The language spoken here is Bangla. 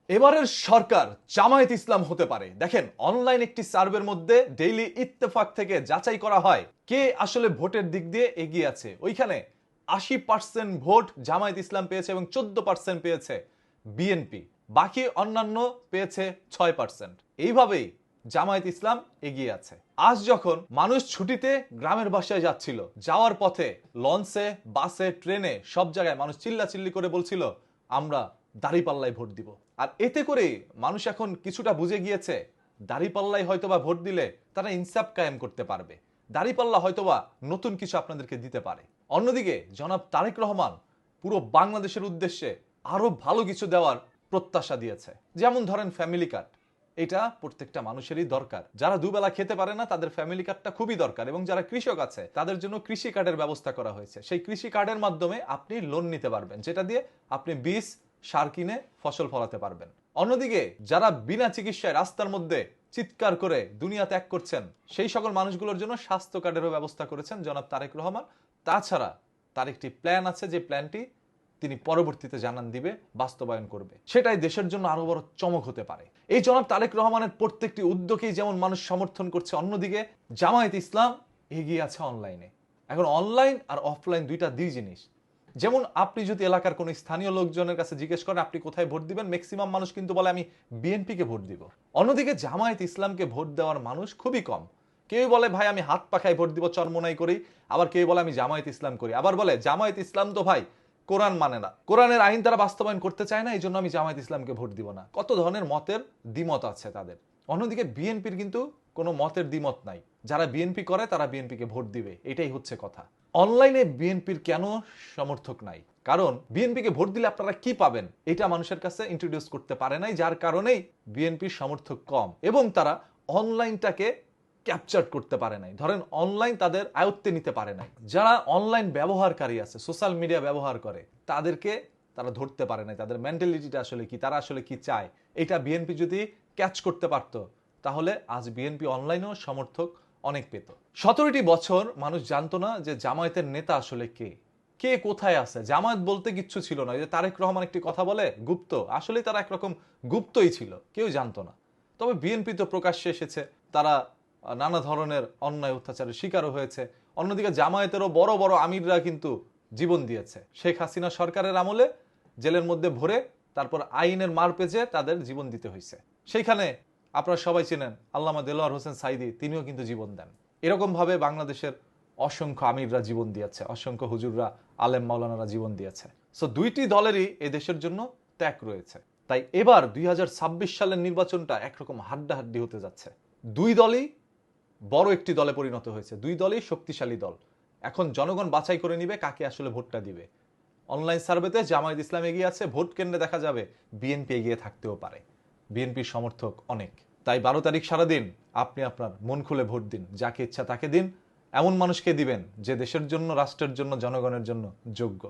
এবারের সরকার জামায়াত ইসলাম হতে পারে। দেখেন, অনলাইন একটি সার্ভের মধ্যে ডেইলি ইত্তেফাক থেকে যাচাই করা হয় কে আসলে ভোটের দিক দিয়ে এগিয়ে আছে। ওইখানে ৮০% ভোট জামায়াত ইসলাম পেয়েছে এবং ১৪% পেয়েছে বিএনপি। বাকি অন্যান্য পেয়েছে ৬%। এইভাবেই জামায়াত ইসলাম এগিয়ে আছে। আজ যখন মানুষ ছুটিতে গ্রামের বাসায় যাচ্ছিল, যাওয়ার পথে লঞ্চে, বাসে, ট্রেনে সব জায়গায় মানুষ চিল্লাচিল্লি করে বলছিল আমরা দাঁড়িপাল্লায় ভোট দিব। আর এতে করে মানুষ এখন কিছুটা বুঝে গিয়েছে দাঁড়িপাল্লায় হয়তোবা ভোট দিলে তারা ইনসাফ কায়েম করতে পারবে, দাঁড়িপাল্লা হয়তোবা নতুন কিছু আপনাদেরকে দিতে পারে। অন্যদিকে জনাব তারেক রহমান পুরো বাংলাদেশের উদ্দেশ্যে আরো ভালো কিছু দেওয়ার প্রত্যাশা দিয়েছে। যেমন ধরেন ফ্যামিলি কার্ড, এটা প্রত্যেকটা মানুষেরই দরকার। যারা দুবেলা খেতে পারে না তাদের ফ্যামিলি কার্ডটা খুবই দরকার, এবং যারা কৃষক আছে তাদের জন্য কৃষি কার্ডের ব্যবস্থা করা হয়েছে। সেই কৃষি কার্ডের মাধ্যমে আপনি লোন নিতে পারবেন, যেটা দিয়ে আপনি বীজ সার কিনে ফসল ফলাতে পারবেন। অন্যদিকে যারা বিনা চিকিৎসায় রাস্তার মধ্যে চিৎকার করে দুনিয়া ত্যাগ করছেন, সেই সকল মানুষগুলোর জন্য স্বাস্থ্য কার্ডেরও ব্যবস্থা করেছেন জনাব তারেক রহমান। তাছাড়া তার একটি প্ল্যান আছে, যে প্ল্যানটি তিনি পরবর্তীতে জানান দিবে, বাস্তবায়ন করবে। সেটাই দেশের জন্য আরো বড় চমক হতে পারে। এই জনাব তারেক রহমানের প্রত্যেকটি উদ্যোগেই যেমন মানুষ সমর্থন করছে, অন্যদিকে জামায়াত ইসলাম এগিয়ে আছে অনলাইনে। এখন অনলাইন আর অফলাইন দুই জিনিস। যেমন আপনি যদি এলাকার কোনো স্থানীয় লোকজনের কাছে জিজ্ঞেস করেন আপনি কোথায় ভোট দিবেন, ম্যাক্সিমাম মানুষ কিন্তু বলে আমি বিএনপিকে ভোট দিব। অন্যদিকে জামায়াত ইসলামকে ভোট দেওয়ার মানুষ খুবই কম। কেউ বলে ভাই আমি হাত পাখায় ভোট দিব, চরমোনাই করি। আবার কেউ বলে আমি জামায়াত ইসলাম করি। আবার বলে জামায়াত ইসলাম তো ভাই কোরআন মানে না, কোরআনের আইন তারা বাস্তবায়ন করতে চায় না, এই জন্য আমি জামায়াত ইসলামকে ভোট দিব না। কত ধরনের মতের দ্বিমত আছে তাদের। অন্যদিকে বিএনপির কিন্তু কোনো মতের দ্বিমত নাই। যারা বিএনপি করে তারা বিএনপিকে ভোট দিবে, এটাই হচ্ছে কথা। অনলাইনে বিএনপির কেন সমর্থক নাই? কারণ বিএনপিকে ভোট দিলে আপনারা কি পাবেন এটা মানুষের কাছে ইন্ট্রোডিউস করতে পারে নাই, যার কারণেই বিএনপির সমর্থক কম, এবং তারা অনলাইনটাকে ক্যাপচার করতে পারে নাই। ধরেন অনলাইন তাদের আয়ত্তে নিতে পারে নাই। যারা অনলাইন ব্যবহারকারী আছে, সোশ্যাল মিডিয়া ব্যবহার করে, তাদেরকে তারা ধরতে পারে নাই। তাদের মেন্টালিটিটা আসলে কি, তারা আসলে কি চায়, এটা বিএনপি যদি ক্যাচ করতে পারতো তাহলে আজ বিএনপি অনলাইনেও সমর্থক অনেক পেত। 17টি বছর মানুষ জানতো না যে জামায়াতের নেতা আসলে কে, কে কোথায় আছে। জামায়াত বলতে কিচ্ছু ছিল না। যে তারেক রহমান একটি কথা বলে গুপ্ত, আসলে তারা একরকম গুপ্তই ছিল, কেউ জানতো না। তবে বিএনপি তো প্রকাশ্যে এসেছে, তারা নানা ধরনের অন্যায় অত্যাচারের শিকারও হয়েছে। অন্যদিকে জামায়াতেরও বড় বড় আমিররা কিন্তু জীবন দিয়েছে। শেখ হাসিনা সরকারের আমলে জেলের মধ্যে ভরে তারপর আইনের মার পেঁচে তাদের জীবন দিতে হয়েছে। সেইখানে আপনারা সবাই চেনেন আল্লামা দেলোয়ার হোসেন সাইদি, তিনিও কিন্তু জীবন দেন। এরকম ভাবে বাংলাদেশের অসংখ্য আমিররা জীবন দিয়েছে, অসংখ্য হুজুররা, আলেম মাওলানারা জীবন দিয়েছে। সো দুইটি দলেরই এই দেশের জন্য ত্যাগ রয়েছে। তাই এবার ২০২৬ সালের নির্বাচনটা একরকম হাড্ডাহাড্ডি হতে যাচ্ছে। দুই দলই বড় একটি দলে পরিণত হয়েছে, দুই দলই শক্তিশালী দল। এখন জনগণ বাছাই করে নিবে কাকে আসলে ভোটটা দিবে। অনলাইন সার্ভেতে জামায়াত ইসলাম এগিয়ে আছে, ভোট কেন্দ্রে দেখা যাবে বিএনপি এগিয়ে থাকতেও পারে। বিএনপির সমর্থক অনেক। তাই ১২ তারিখ সারাদিন আপনি আপনার মন খুলে ভোট দিন, যাকে ইচ্ছা তাকে দিন। এমন মানুষকে দিবেন যে দেশের জন্য, রাষ্ট্রের জন্য, জনগণের জন্য যোগ্য।